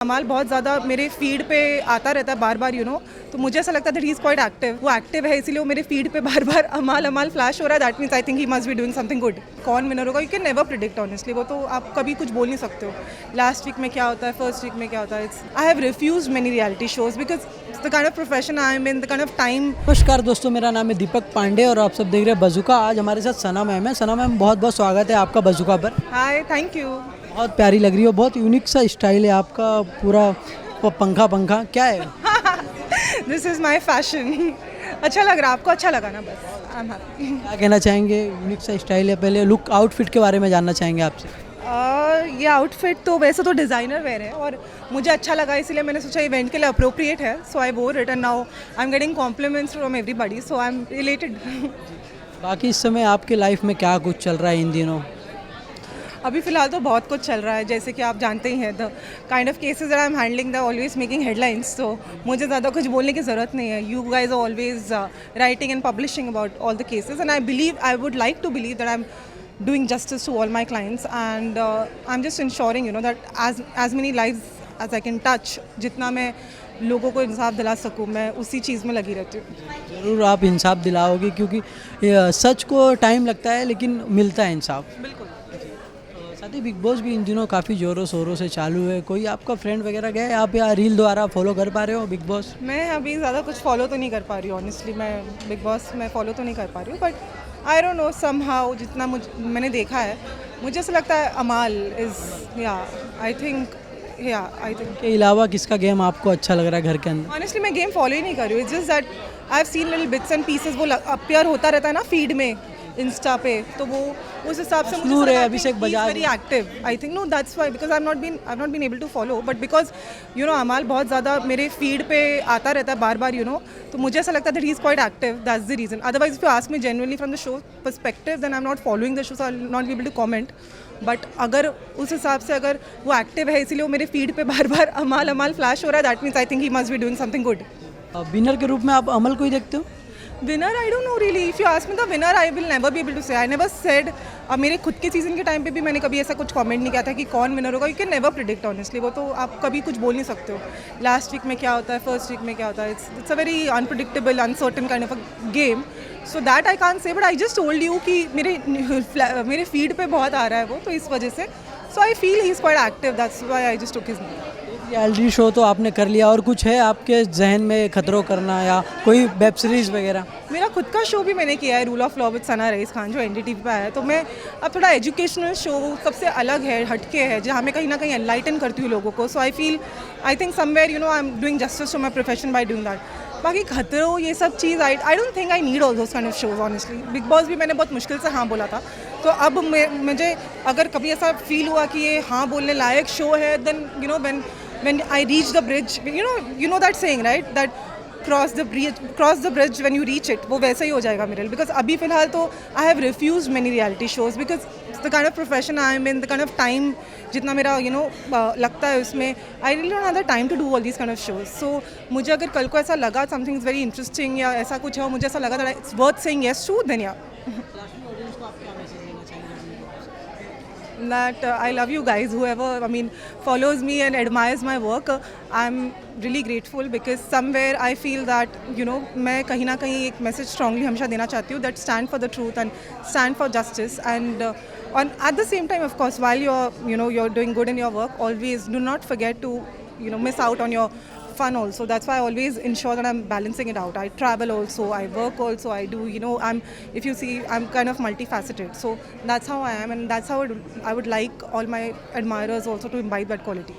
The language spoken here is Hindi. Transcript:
अमाल बहुत ज़्यादा मेरे फीड पे आता रहता है बार बार तो मुझे ऐसा लगता है that he is quite active. वो एक्टिव है इसीलिए वो मेरे फीड पे बार बार अमाल अमाल फ्लैश हो रहा है। That means I think he must be doing something good. कौन विनर होगा you can never predict honestly, वो तो आप कभी कुछ बोल नहीं सकते हो। लास्ट वीक में क्या होता है, फर्स्ट वीक में क्या होता है। I have refuse many reality shows because the kind of profession I am in, the kind of time. नमस्कार दोस्तों, मेरा नाम है दीपक पांडे और आप सब देख रहे हैं बज़ुका। आज हमारे साथ सना मैम है। सना मैम, बहुत बहुत स्वागत है आपका बज़ुका पर। हाय, थैंक यू। बहुत प्यारी लग रही हो, बहुत यूनिक सा स्टाइल है आपका, पूरा पंखा पंखा क्या है? This is my fashion. अच्छा लग रहा है आपको? अच्छा लगा ना, बस आई एम हैप्पी। क्या कहना चाहेंगे? यूनिक सा स्टाइल है। पहले लुक आउटफिट के बारे में जानना चाहेंगे आपसे। ये आउटफिट तो वैसे तो डिज़ाइनर वेयर है और मुझे अच्छा लगा इसीलिए मैंने सोचा इवेंट के लिए अप्रोप्रिएट है। So I wore it and now I am getting compliments from everybody, so I am related. बाकी इस समय आपके लाइफ में क्या कुछ चल रहा है इन दिनों? अभी फ़िलहाल तो बहुत कुछ चल रहा है, जैसे कि आप जानते ही हैं the kind of cases that I am handling the always making headlines. तो मुझे ज़्यादा कुछ बोलने की ज़रूरत नहीं है। You guys are always writing and publishing about all the cases and I would like to believe that I am doing justice to all my clients and I'm just ensuring that as many lives as I can touch, जितना मैं लोगों को इंसाफ दिला सकूँ मैं उसी चीज़ में लगी रहती हूँ। ज़रूर आप इंसाफ दिलाओगे, क्योंकि सच को टाइम लगता है लेकिन मिलता है इंसाफ। बिल्कुल। साथ ही बिग बॉस भी इन दिनों काफ़ी ज़ोरों शोरों से चालू है। कोई आपका फ्रेंड वगैरह गया आप या रील द्वारा फॉलो कर पा रहे हो बिग बॉस? मैं अभी ज़्यादा कुछ फॉलो तो नहीं कर पा रही हूँ ऑनेस्टली। मैं बिग बॉस में फॉलो तो नहीं कर पा रही हूँ, but I don't know somehow जितना मैंने देखा है मुझे ऐसा लगता है अमाल इज़ आई थिंक के अलावा किसका गेम आपको अच्छा लग रहा है घर के अंदर? ऑनेस्टली मैं गेम फॉलो ही नहीं कर रही हूँ। It's just that I have seen little bits and pieces, वो अपीयर होता रहता है ना फीड में इंस्टा पे, तो वो उस हिसाब से मशहूर है Abhishek Bajaj. Very active I think. No that's why because I have not been able to follow, but because Amaal बहुत ज़्यादा मेरे फीड पे आता रहता है बार बार तो मुझे ऐसा लगता है that he is quite active. That's the reason. Otherwise if you ask me genuinely from the show perspective then I am not following the show, so I will not be able to comment. But अगर उस हिसाब से अगर वो एक्टिव है इसीलिए वो मेरे फीड पे बार बार अमाल अमाल फ्लैश हो रहा है, that means I think he must be doing something good. Winner के रूप में आप अमल को ही देखते हो? Winner I don't know really. If you ask me the winner I will never be able to say. I never said. मेरे खुद के सीजन के टाइम पे भी मैंने कभी ऐसा कुछ कमेंट नहीं किया था कि कौन विनर होगा। You can never predict honestly, वो तो आप कभी कुछ बोल नहीं सकते हो। लास्ट वीक में क्या होता है, फर्स्ट वीक में क्या होता है। It's a very unpredictable uncertain kind of a game, so that I can't say. But I just told you कि मेरे फीड पे बहुत आ रहा है वो, तो इस वजह से so I feel he is quite active. That's why I just took his name. Reality show तो आपने कर लिया, और कुछ है आपके जहन में खतरों करना या कोई वेब सीरीज़ वगैरह? मेरा खुद का शो भी मैंने किया है, rule of law with Sana rice Khan, जो एनडीटीवी पे आया है। तो मैं अब थोड़ा एजुकेशनल शो सबसे अलग है, हटके है, जहाँ मैं कहीं ना कहीं एनलाइटन करती हूँ लोगों को। So I think somewhere I am doing justice to my profession by doing that. बाकी खतरों ये सब चीज़ I don't think I need all those kind of shows honestly. Bigg Boss भी मैंने बहुत मुश्किल से हाँ बोला था, तो अब मुझे अगर कभी ऐसा फील हुआ कि ये हाँ बोलने लायक शो है, then when I reach the bridge, you know that saying, right, that cross the bridge when you reach it, वो वैसा ही हो जाएगा मेरे लिए। बिकॉज अभी फ़िलहाल तो I have refuse many reality shows because the kind of profession I am in, the kind of time जितना मेरा लगता है उसमें, I really don't have the time to do all these kind of shows. So मुझे अगर कल को ऐसा लगा समथिंग इज़ वेरी इंटरेस्टिंग या ऐसा कुछ है, मुझे ऐसा लगा that it's worth saying yes to, then yeah that I love you guys, whoever follows me and admires my work. I'm really grateful because somewhere I feel that मैं कहीं ना कहीं एक मैसेज स्ट्रांगली हमेशा देना चाहती हूँ, that stand for the truth and stand for justice, and at the same time of course while you're doing good in your work, always do not forget to miss out on your fun also. That's why I always ensure that I'm balancing it out. I travel also, I work also, I do if you see, I'm kind of multifaceted, so that's how I am, and that's how I would like all my admirers also to imbibe that quality.